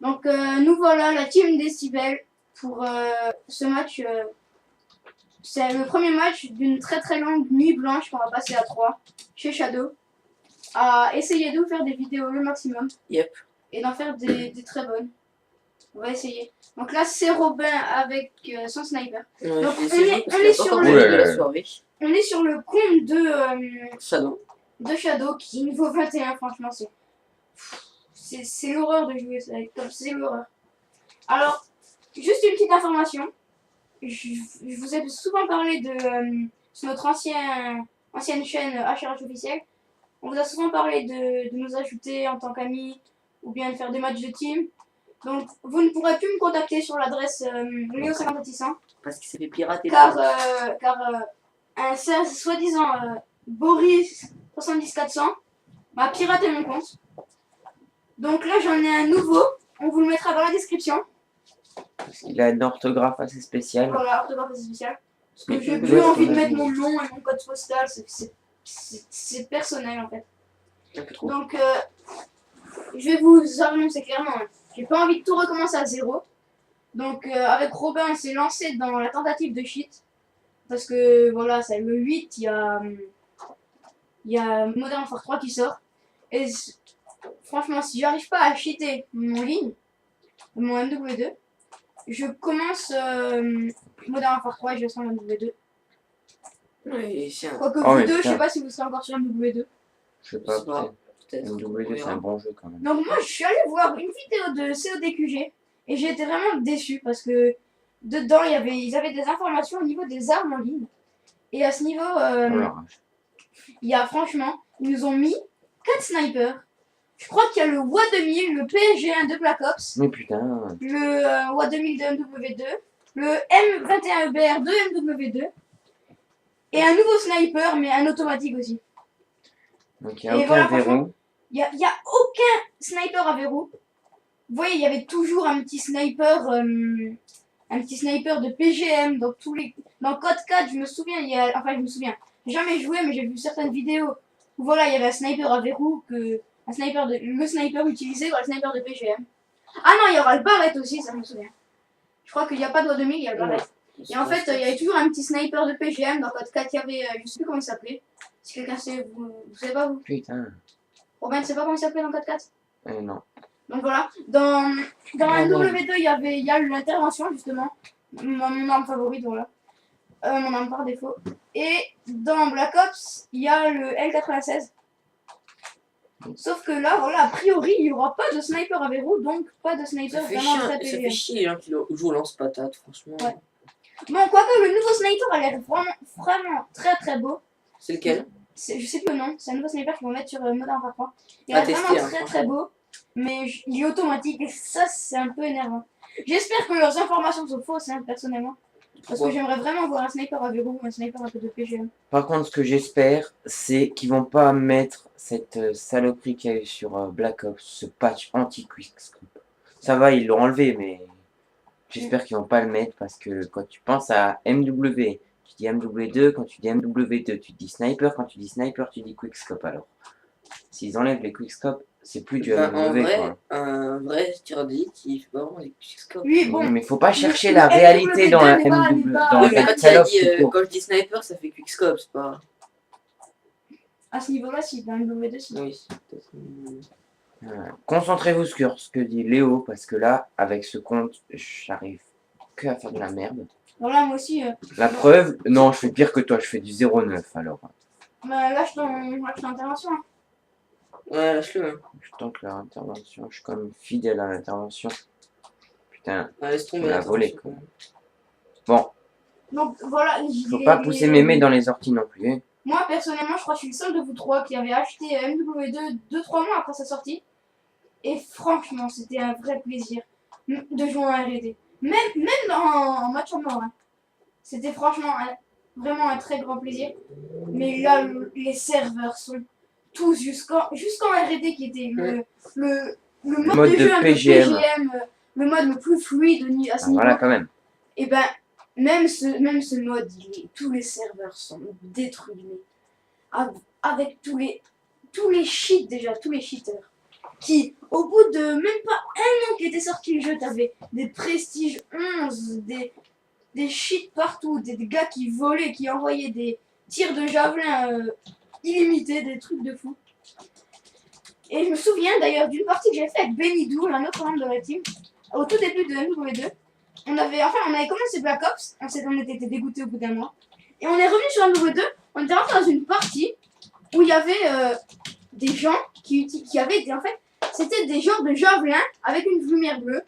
Donc nous voilà, la team Décibel, pour ce match. C'est le premier match d'une très très longue nuit blanche qu'on va passer à 3 chez Shadow. À essayer de vous faire des vidéos le maximum. Yep. Et d'en faire des très bonnes. On va essayer. Donc là, c'est Robin avec son sniper. Ouais, donc on est sur le de la soirée. On est sur le compte Shadow. De Shadow qui est niveau 21, franchement, c'est l'horreur de jouer ça, c'est l'horreur. Alors, juste une petite information. Je vous ai souvent parlé de sur notre ancienne chaîne HRH officielle. On vous a souvent parlé de nous ajouter en tant qu'amis ou bien de faire des matchs de team. Donc, vous ne pourrez plus me contacter sur l'adresse Léo50600. Parce qu'il s'est fait pirater. Car un soi-disant Boris 70400 m'a piraté mon compte. Donc là, j'en ai un nouveau. On vous le mettra dans la description. Il a une orthographe assez spéciale. Voilà, orthographe assez spéciale. Parce que j'ai plus envie de mettre mon nom et mon code postal. C'est personnel en fait. Donc, je vais vous annoncer clairement. J'ai pas envie de tout recommencer à zéro. Donc, avec Robin, on s'est lancé dans la tentative de cheat. Parce que voilà, c'est le 8, il y a Modern Warfare 3 qui sort. Et franchement, si j'arrive pas à cheater mon ligne, mon MW2, je commence Modern Warfare 3 et je vais sur MW2. Oui, Quoique vous deux, je sais pas si vous serez encore sur MW2. Je sais pas, peut-être. MW2, c'est un bon jeu quand même. Donc moi, je suis allé voir une vidéo de CODQG et j'ai été vraiment déçu parce que dedans, ils avaient des informations au niveau des armes en ligne. Et à ce niveau, il y a franchement, ils nous ont mis 4 snipers. Je crois qu'il y a le WA2000, le PSG1 de Black Ops. Mais putain. Le WA2000 de MW2. Le M21EBR de MW2. Et un nouveau sniper, mais un automatique aussi. Donc il n'y a aucun verrou. Il n'y a aucun sniper à verrou. Vous voyez, il y avait toujours un petit sniper de PGM dans dans Code 4, je me souviens, j'ai jamais joué, mais j'ai vu certaines vidéos où voilà, il y avait un sniper à verrou, le sniper utilisé par le sniper de PGM. Ah non, il y aura le Barrett aussi, ça je me souviens. Je crois qu'il n'y a pas de WA2000, il y a le Barrett. Et en fait, il y avait toujours un petit sniper de PGM dans Code 4, il y avait, je sais plus comment il s'appelait. Si quelqu'un sait, vous savez pas vous? Putain. Robin, tu sais pas comment il s'appelait dans Code 4? Non. Donc voilà, dans MW2, il y a l'intervention justement, mon arme favorite, voilà. Mon arme par défaut. Et dans Black Ops, il y a le L96. Sauf que là, voilà, a priori, il n'y aura pas de sniper à verrou, donc pas de sniper vraiment très PGM. Ça fait chier hein, qu'il joue au lance-patate, franchement. Ouais. Bon, quoique le nouveau sniper a l'air vraiment très très beau. C'est lequel? Je sais plus le nom, c'est un nouveau sniper qu'ils vont mettre sur Modern Warfare 3. Il est vraiment très beau, mais il est automatique et ça, c'est un peu énervant. J'espère que leurs informations sont fausses, hein, personnellement. Parce que j'aimerais vraiment voir un sniper à verrou ou un sniper à peu de PGM. Par contre, ce que j'espère, c'est qu'ils vont pas mettre cette saloperie qu'il y a eu sur Black Ops, ce patch anti-quickscope. Ça va, ils l'ont enlevé, mais j'espère qu'ils vont pas le mettre parce que quand tu penses à MW, tu dis MW2, quand tu dis MW2, tu dis sniper, quand tu dis sniper, tu dis quickscope alors. S'ils enlèvent les quickscopes, c'est plus du MW. En vrai, quoi. un vrai tireur d'élite, il fait pas vraiment des quickscopes. Oui, bon. Mais faut pas chercher la réalité dans la MW. Dans mais quand je dis sniper, ça fait quickscope, c'est pas. À ce niveau-là, si, dans MW2, si. Oui, concentrez-vous sur ce que dit Léo, parce que là, avec ce compte, j'arrive que à faire de la merde. Voilà, moi aussi. La preuve, non, je fais pire que toi, je fais du 0,9 alors. Bah, lâche ton intervention. Hein. Ouais, lâche-le. Hein. Je tente leur intervention, je suis quand même fidèle à l'intervention. Putain, laisse tomber, on l'a volé quoi. Bon. Donc voilà. Faut pas pousser mémé dans les orties non plus. Hein. Moi, personnellement, je crois que je suis le seul de vous trois qui avait acheté MW2 2-3 mois après sa sortie. Et franchement, c'était un vrai plaisir de jouer en R&D. Même en match en mort. Hein. C'était franchement vraiment un très grand plaisir. Mais là, les serveurs sont tous jusqu'en R&D qui était le mode de jeu un peu PGM, le mode le plus fluide à ce niveau. Voilà quand même. Et ben, même ce mode, tous les serveurs sont détruits. Avec tous les cheats déjà, tous les cheaters. Qui, au bout de même pas un an qu'était sorti le jeu, t'avais des Prestige 11, des shit partout, des gars qui volaient, qui envoyaient des tirs de javelin illimités, des trucs de fou. Et je me souviens d'ailleurs d'une partie que j'ai fait avec Benidou, un autre membre de la team, au tout début de MW2. On avait commencé Black Ops, on était dégoûtés au bout d'un mois. Et on est revenu sur MW2, on était rentré dans une partie où il y avait des gens qui avaient été, en fait, c'était des genres de javelins avec une lumière bleue.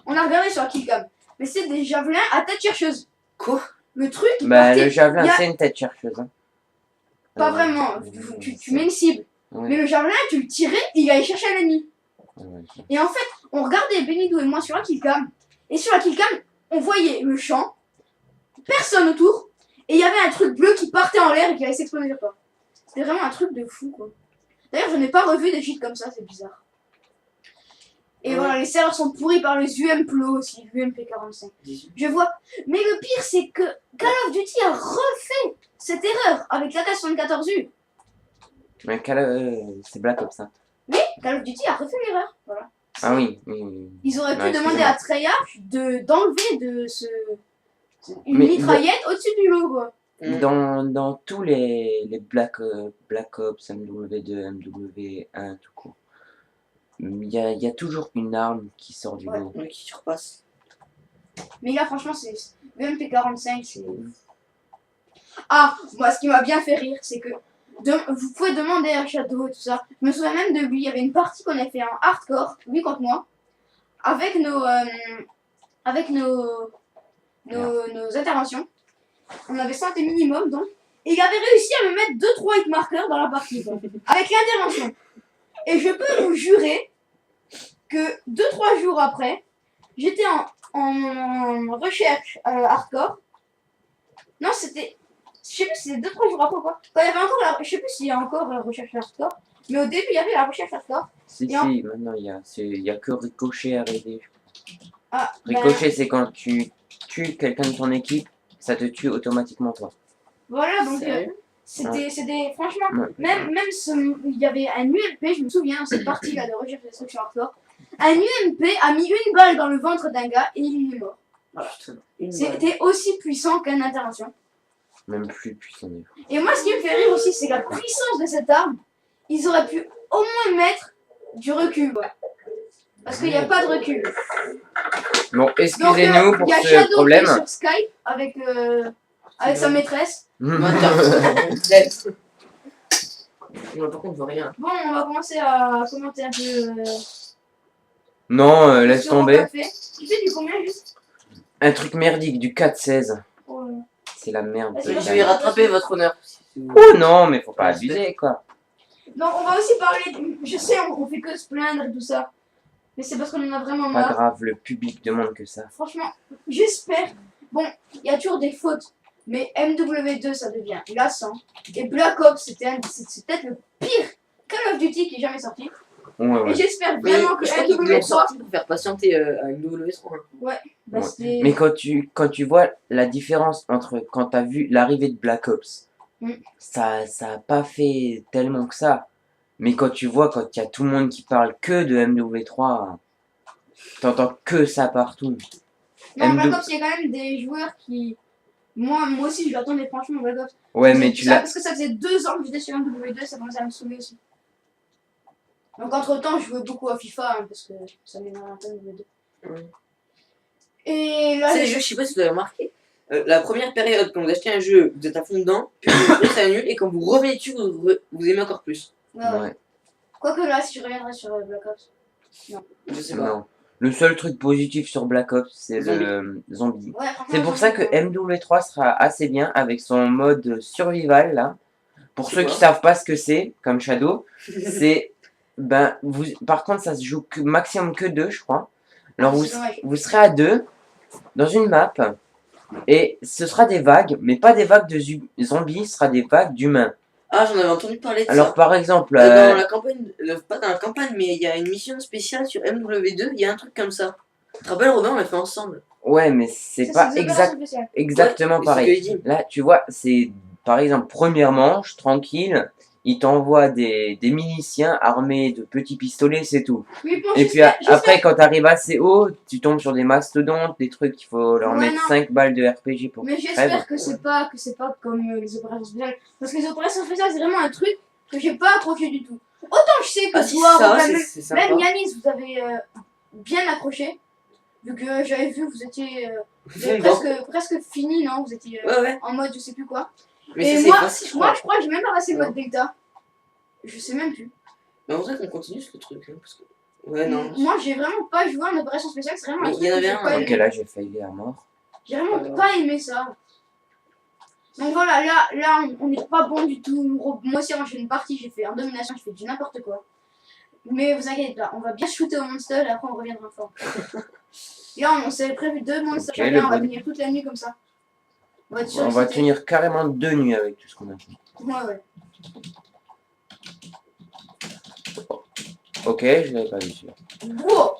On a regardé sur la killcam. Mais c'est des javelins à tête chercheuse. Quoi? Le truc, il Bah, partait, le javelin, il y a- c'est une tête chercheuse. Hein. pas vraiment, tu mets une cible. Ouais. Mais le javelin, tu le tirais, il allait chercher un ennemi. Ouais. Et en fait, on regardait Benidou et moi sur la killcam. Et sur la killcam, on voyait le champ, personne autour, et il y avait un truc bleu qui partait en l'air et qui allait s'exploser sur toi. C'était vraiment un truc de fou, quoi. D'ailleurs, je n'ai pas revu des cheats comme ça, c'est bizarre. Et Ouais. voilà, les serveurs sont pourris par les UMPLO aussi, UMP45. Je vois. Mais le pire, c'est que Call of Duty a refait cette erreur avec l'AK-74U. Mais c'est Black Ops. Hein. Oui, Call of Duty a refait l'erreur. Voilà. Ah oui. Oui. Ils auraient pu Ouais, demander excusez-moi. à Treyarch d'enlever une Mais mitraillette au-dessus du logo. Dans tous les Black Ops, MW2, MW1, tout court, il y a toujours une arme qui sort du Ouais. lot. Ouais, qui surpasse. Mais là, franchement, c'est le MP45, c'est... Ah, moi, ce qui m'a bien fait rire, c'est que vous pouvez demander à Shadow et tout ça. Je me souviens même de lui, il y avait une partie qu'on a fait en hardcore, lui contre moi, avec nos interventions. On avait 100 minimum, donc. Et il avait réussi à me mettre 2-3 hitmarkers dans la partie, quoi, avec l'intervention. Et je peux vous jurer que 2-3 jours après, j'étais en recherche hardcore. Non, c'était... Je sais plus si c'était 2-3 jours après ou quoi. Quand il y avait encore je sais plus s'il y a encore recherche hardcore. Mais au début, il y avait la recherche hardcore. Si, Et en- maintenant il y a que Ricochet à raider. Ah, Ricochet, c'est quand tu tues quelqu'un de ton équipe, ça te tue automatiquement toi. Voilà, donc Sérieux? c'était franchement, Ouais. même il y avait un UMP, je me souviens, dans cette partie-là de recherche destruction hardcore, un UMP a mis une balle dans le ventre d'un gars et il est mort. Putain, une balle. C'était aussi puissant qu'une intervention. Même plus puissant. des fois. Et moi, ce qui me fait rire aussi, c'est que la puissance de cette arme, ils auraient pu au moins mettre du recul, quoi. Parce qu'il n'y a pas de recul. Bon, Donc, excusez-nous pour il y a ce Shadow problème. qui est sur Skype avec sa maîtresse. Moi, par contre, on voit rien. Bon, on va commencer à commenter un peu. Non, laisse ce qu'on tomber. a fait. Tu fais du combien juste? Un truc merdique, du 4-16. Oh, C'est la merde. Vas-y, Je vais rattraper votre honneur. Oh non, mais faut pas abuser quoi. Donc, on va aussi parler. Je sais, on fait que se plaindre et tout ça. Mais c'est parce qu'on en a vraiment Pas marre. grave, le public demande que ça. Franchement, j'espère. Bon, il y a toujours des fautes. Mais MW2, ça devient lassant. Et Black Ops, c'est peut-être le pire Call of Duty qui est jamais sorti. Ouais. Et j'espère Mais vraiment que je crois qu'ils l'ont MW3. sorti pour faire patienter à une W3. hein. Bah, Ouais. c'était- Mais quand tu vois la différence entre quand t'as vu l'arrivée de Black Ops, Mm. ça a pas fait tellement que ça. Mais quand tu vois, quand il y a tout le monde qui parle que de MW3, t'entends que ça partout. Non, M2. Black Ops, il y a quand même des joueurs qui. Moi aussi, je l'attendais franchement, Black Ops. Ouais, mais tu l'as. Parce que ça faisait 2 ans que j'étais sur MW2, ça commençait à me saouler aussi. Donc, entre temps, je jouais beaucoup à FIFA, hein, parce que ça m'énerve un peu MW2. Ouais. Et là, C'est les jeux, je sais pas si vous avez remarqué. La première période, quand vous achetez un jeu, vous êtes à fond dedans, puis après ça annule, et quand vous revenez dessus, vous aimez encore plus. Ouais, ouais. Ouais, Quoique là, si je reviendrai sur Black Ops. Je sais pas. non. Le seul truc positif sur Black Ops, c'est Zombie. le zombie. Ouais, franchement, C'est pour ça que MW3 sera assez bien avec son mode survival là. Pour C'est ceux quoi qui savent pas ce que c'est, comme Shadow, c'est par contre ça se joue maximum que 2 je crois. Alors c'est dommage. vous serez à 2 dans une map et ce sera des vagues, mais pas des vagues de zombies, ce sera des vagues d'humains. Ah, j'en avais entendu parler de Alors ça. par exemple, Dans la campagne, pas dans la campagne, mais il y a une mission spéciale sur MW2, il y a un truc comme ça. Tu te rappelles, Robin, on l'a fait ensemble. ouais mais c'est Ça, pas des opérations exact. spéciales. Exactement Ouais, pareil. c'est ce que je dis. Là, tu vois, c'est par exemple première manche, tranquille. il t'envoie des miliciens armés de petits pistolets, c'est tout. Oui, bon, Et puis après, quand t'arrives assez haut, tu tombes sur des mastodontes, des trucs, il faut leur Ouais, mettre non. 5 balles de RPG pour Mais qu'ils j'espère crèvent. que c'est pas comme les opérations spéciales. Parce que les opérations spéciales, c'est vraiment un truc que j'ai pas accroché du tout. Autant je sais que Ah si, toi, ça, Romain, c'est sympa. même Yanis, vous avez bien accroché. Vu que j'avais vu, vous étiez vous avez Fondant. presque fini, non? Vous étiez Ouais. en mode je sais plus quoi. Mais Et ça, c'est moi, facile, je moi, crois. je crois que j'ai même pas passé le Non. mode Delta. Je sais même plus. Mais en vrai, qu'on continue ce truc. Hein, parce que... Ouais, non. Moi, j'ai vraiment pas joué en opération spéciale. C'est vraiment un Mais truc il y en que j'ai avait un, pas Ok, aimé. là, j'ai failli à mort. J'ai vraiment Alors. pas aimé ça. Donc voilà, là on n'est pas bon du tout. Moi aussi, j'ai une partie, j'ai fait en domination, j'ai fait du n'importe quoi. Mais vous inquiétez pas, on va bien shooter au monster et après on reviendra fort. Là, on s'est prévu 2 monsters Ok, chacun, on va bon. tenir toute la nuit comme ça. On va être sûr On va tenir carrément 2 nuits avec tout ce qu'on a fait. Ouais. Ok, je l'avais pas vu sûr. Wow.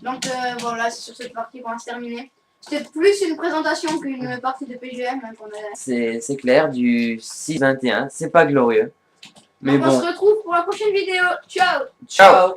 Donc voilà, c'est sur cette partie qu'on va se terminer. C'était plus une présentation qu'une partie de PGM hein, qu'on a. C'est clair, du 6-21, c'est pas glorieux. Mais Donc on bon, se retrouve pour la prochaine vidéo. Ciao. ciao.